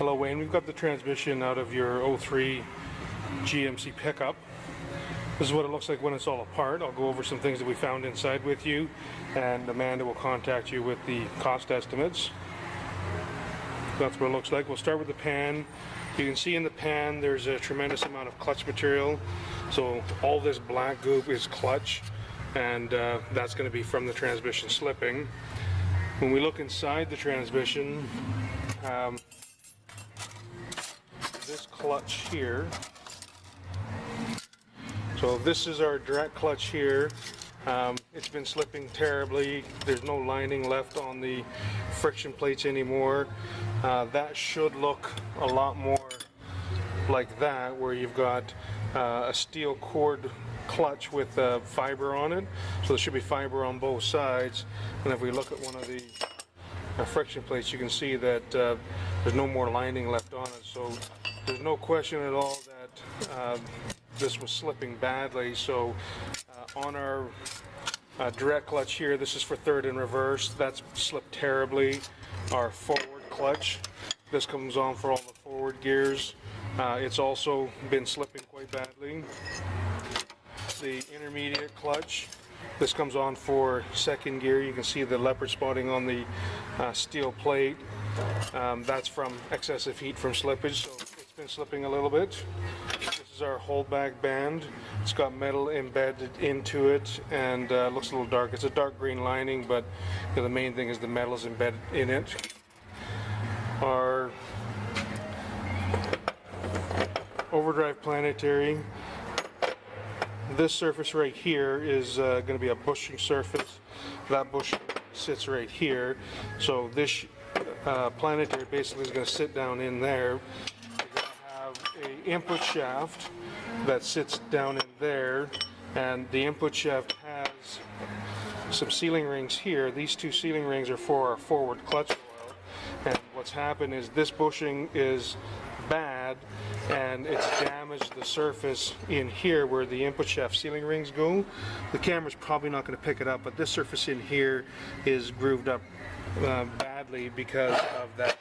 Hello Wayne, we've got the transmission out of your '03 GMC pickup. This is what it looks like when it's all apart. I'll go over some things that we found inside with you, and Amanda will contact you with the cost estimates. That's what it looks like. We'll start with the pan. You can see in the pan there's a tremendous amount of clutch material. So all this black goop is clutch, and that's going to be from the transmission slipping. When we look inside the transmission, this clutch here, so this is our direct clutch here. It's been slipping terribly. There's no lining left on the friction plates anymore. That should look a lot more like that, where you've got a steel cord clutch with fiber on it. So there should be fiber on both sides. And if we look at one of the friction plates, you can see that there's no more lining left on it. So there's no question at all that this was slipping badly. So on our direct clutch here, this is for third and reverse, that's slipped terribly. Our forward clutch, this comes on for all the forward gears, it's also been slipping quite badly. The intermediate clutch, this comes on for second gear. You can see the leopard spotting on the steel plate. That's from excessive heat from slippage, so it's been slipping a little bit. This is our holdback band. It's got metal embedded into it, and looks a little dark. It's a dark green lining, but the main thing is the metal is embedded in it. Our overdrive planetary, this surface right here is going to be a bushing surface. That bushing sits right here. So this planetary basically is going to sit down in there. You're going to have an input shaft that sits down in there, and the input shaft has some sealing rings here. These two sealing rings are for our forward clutch oil, and what's happened is this bushing is bad, and it's damaged the surface in here where the input shaft sealing rings go. The camera's probably not going to pick it up, but this surface in here is grooved up badly because of that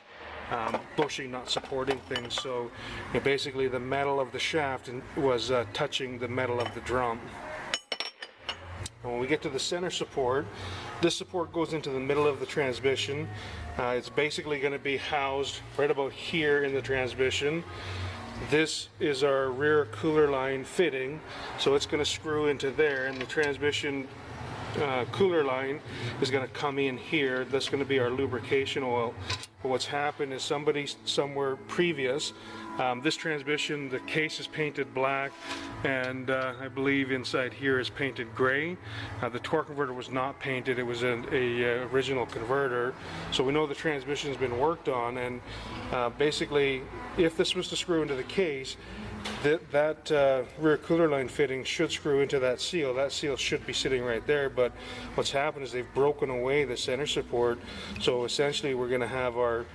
bushing not supporting things. So basically the metal of the shaft was touching the metal of the drum. And when we get to the center support, this support goes into the middle of the transmission. It's basically going to be housed right about here in the transmission. This is our rear cooler line fitting, so it's going to screw into there, and the transmission cooler line is going to come in here. That's going to be our lubrication oil. But what's happened is somebody somewhere previous, this transmission, the case is painted black, and I believe inside here is painted gray. The torque converter was not painted. It was an original converter. So we know the transmission's been worked on, and basically if this was to screw into the case, that rear cooler line fitting should screw into that seal. That seal should be sitting right there, but what's happened is they've broken away the center support. So essentially we're going to have our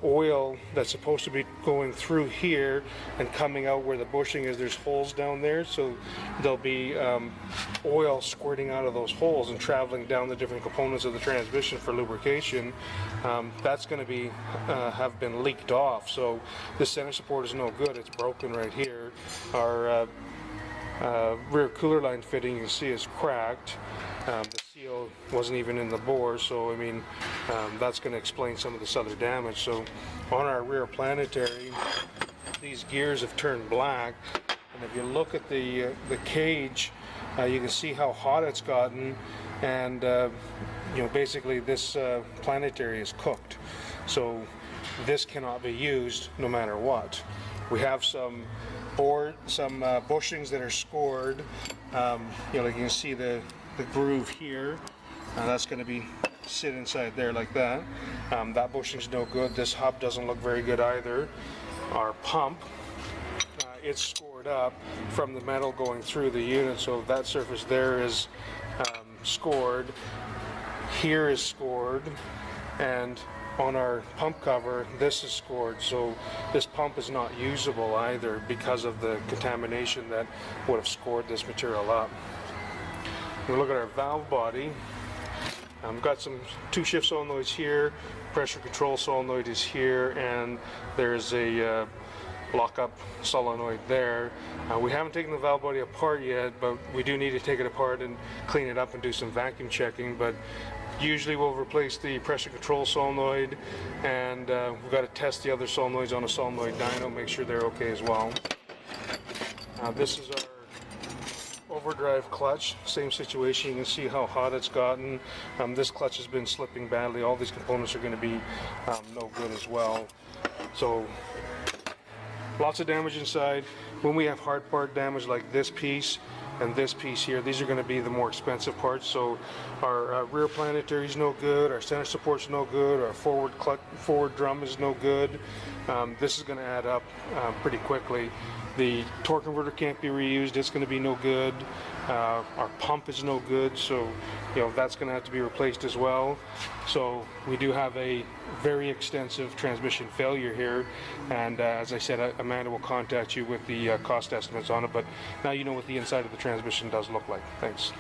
oil that's supposed to be going through here and coming out where the bushing is. There's holes down there, so there'll be oil squirting out of those holes and traveling down the different components of the transmission for lubrication. That's going to be have been leaked off. So this center support is no good. It's broken right here. Our rear cooler line fitting, you can see, is cracked. The seal wasn't even in the bore, so I mean that's going to explain some of this other damage. So on our rear planetary, these gears have turned black, and if you look at the cage, you can see how hot it's gotten, and basically this planetary is cooked. So this cannot be used no matter what. We have some bushings that are scored. Like you can see the groove here. That's going to be sit inside there like that. That bushing's no good. This hub doesn't look very good either. Our pump, it's scored up from the metal going through the unit, so that surface there is scored. Here is scored, and on our pump cover, this is scored. So this pump is not usable either because of the contamination that would have scored this material up. We look at our valve body. We've got some 2-shift solenoids here, pressure control solenoid is here, and there's a lockup solenoid there. We haven't taken the valve body apart yet, but we do need to take it apart and clean it up and do some vacuum checking. But usually we'll replace the pressure control solenoid, and we've got to test the other solenoids on a solenoid dyno, make sure they're okay as well. This is our overdrive clutch, same situation. You can see how hot it's gotten. This clutch has been slipping badly. All these components are going to be no good as well. So lots of damage inside. When we have hard part damage like this piece and this piece here, these are going to be the more expensive parts. So our rear planetary is no good, our center support's no good, our forward drum is no good. This is going to add up pretty quickly. The torque converter can't be reused, it's going to be no good. Our pump is no good, so that's going to have to be replaced as well. So we do have a very extensive transmission failure here, and as I said, Amanda will contact you with the cost estimates on it, but now you know what the inside of the transmission does look like. Thanks.